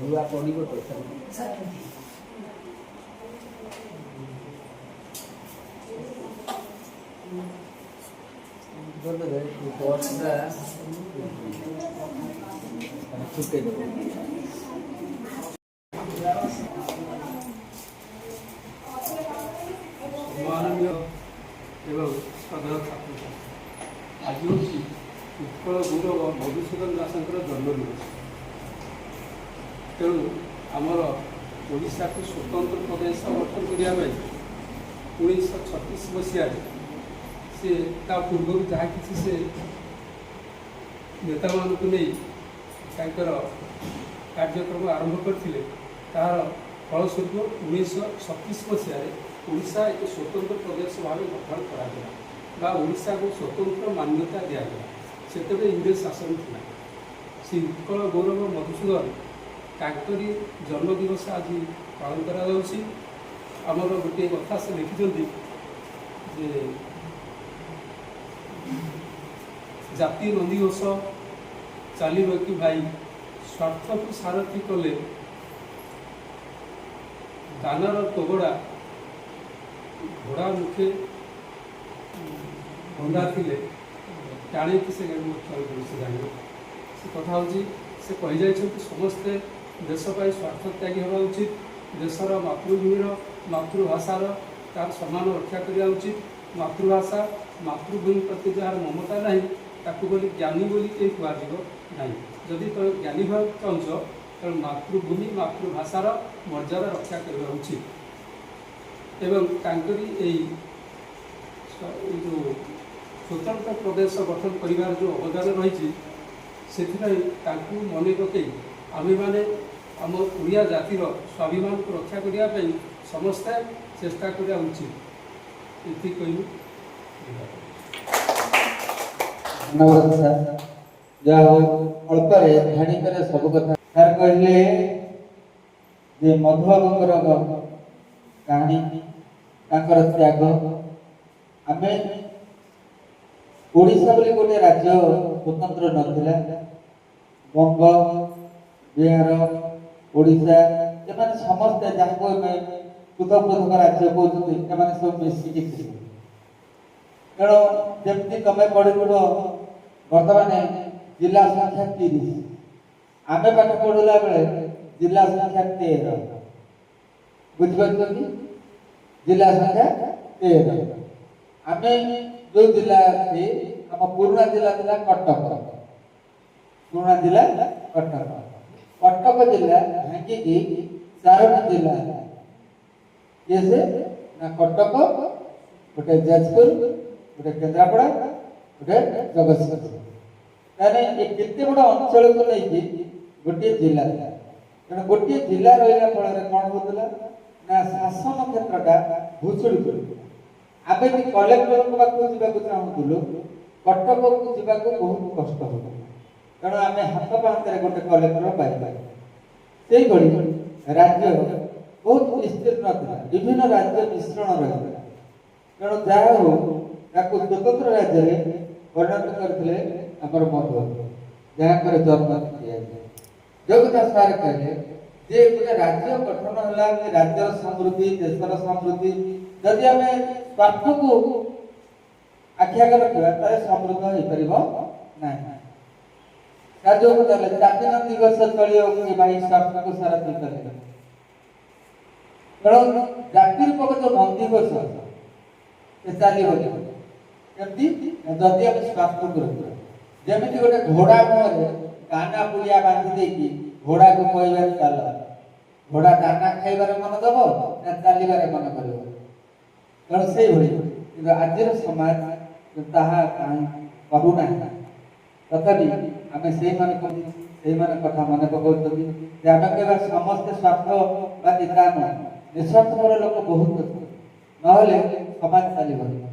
धुआ पड़ी को छुटे माननीय एवं श्रद्धा छात्र आज हूँ उत्कल गौरव मधुसूदन दासଙ୍କର जन्मदिवस तेणु आमर ओडिशा को स्वतंत्र प्रदेश गठन करने 1936 मसीह से पूर्व जहाँ कि से नेता मानक नहीं कार्यक्रम आरंभ करते तार फलस्वरूप 1936 मसीह ओडिशा एक स्वतंत्र प्रदेश भाव गठन करा ओडिशा को स्वतंत्र मान्यता दिगला से इंग्रेज शासन था श्री उत्कल गौरव मधुसूदन तांकरी जन्मदिवस आज पालन करमर गोटे कथा से लिखिं जाति नंदीघोष चलो कि भाई स्वार्थ को सारथी कले दानार तोगड़ा घोड़ा मुखे बंधा थे टाणी कि से जाने से कथा हूँ से कही जाइए समस्ते देशपाई स्वार्थ त्यागी होगा उचित देशर मातृभूमिर मातृभाषार तार सम्मान रक्षा करने उचित मातृभाषा मातृभूमि प्रति जार ममता ना ताकू बोली ज्ञानी बोली कहीं कह ना जदि तुम ज्ञानी हो चाहूँ तो मातृभूमि मातृभाषार मर्यादा रक्षा करने उचित एवं तांकरी जो स्वतंत्र प्रदेश गठन कर जो अवदान रही से मन पकई आमे मैंने आम ओडिया जातिर स्वाभिमान को रक्षा करने समस्ते चेष्टा करा उचित ये कहूँ धन्यवाद सर जहाँ अल्प धाड़िक सब कथा सर कहले जे मधुबाबूर कहानी त्याग आम ओडिशा बोली गोटे राज्य स्वतंत्र नथिला बंग बिहार ओडिशा एम समस्ते जहाँ पृथक पृथक राज्य कहते सब मिसिकी तेणु जमी तुम पढ़ बर्तमान जिला संख्या 30 आम पाठ पढ़ला बेले जिला संख्या 13 बुझीपार कि जिला संख्या 13 आम जो जिला अच्छी आम पुराना जिला था कटक पुराना जिला कटक कटक जिला भांगिकी 4टी जिला किए से ना कटक गोटे जाजपुर गोटे केन्द्रापड़ा गोटे जगतसिंहपुर ताने केते बड़ा अंचल को लेकिन गोटे जिला तेणु गोटे जिला रहा फल कौन होता ना शासन क्षेत्रटा भूषुड़ी पड़ा आगे भी कलेक्टर पाक जावाक चाहूलु कटक को जावाक बहुत कष्ट हो तेणु आम हाथ पाहांत गोटे कलेक्टर पाइबा से राज्य बहुत विस्तीर्ण था विभिन्न राज्य मिश्रण रही तेणु जहा हो स्वतंत्र राज्य में परिणत करते आमर मधु जहाँ जन्म दिया जगता सार कहले जे गोटे राज्य गठन है राज्य समृद्धि देशर समृद्धि जदि आम स्वार्थ को आखिआगे रखा समृद्ध हो पार ना जाति नंदीघोष चलो कि भाई स्वार्थ को सारथी कले तेणु जाति रूपक जो नंदीघोष चलो कमी जदि आम स्वार्थ को रखा जमी गोटे घोड़ा मुहर काना पुड़िया बांधी देकी घोड़ा को कह चल घोड़ा दाना खाइबार मन दब ना चलबार मन कर तेणु से आज समाज ताहा कहूना तथापि आम से ସେଇମାନେ କଥା ମନେ ପକାଉଛନ୍ତି ଯେ ଆମେ କେବେ ସମସ୍ତେ ସ୍ୱାର୍ଥବାଦୀ ତା ନୁହଁ, ନିଃସ୍ୱାର୍ଥପର ଲୋକ ବହୁତ ଅଛନ୍ତି, ନହେଲେ ସମାଜ ଚାଲିବନି।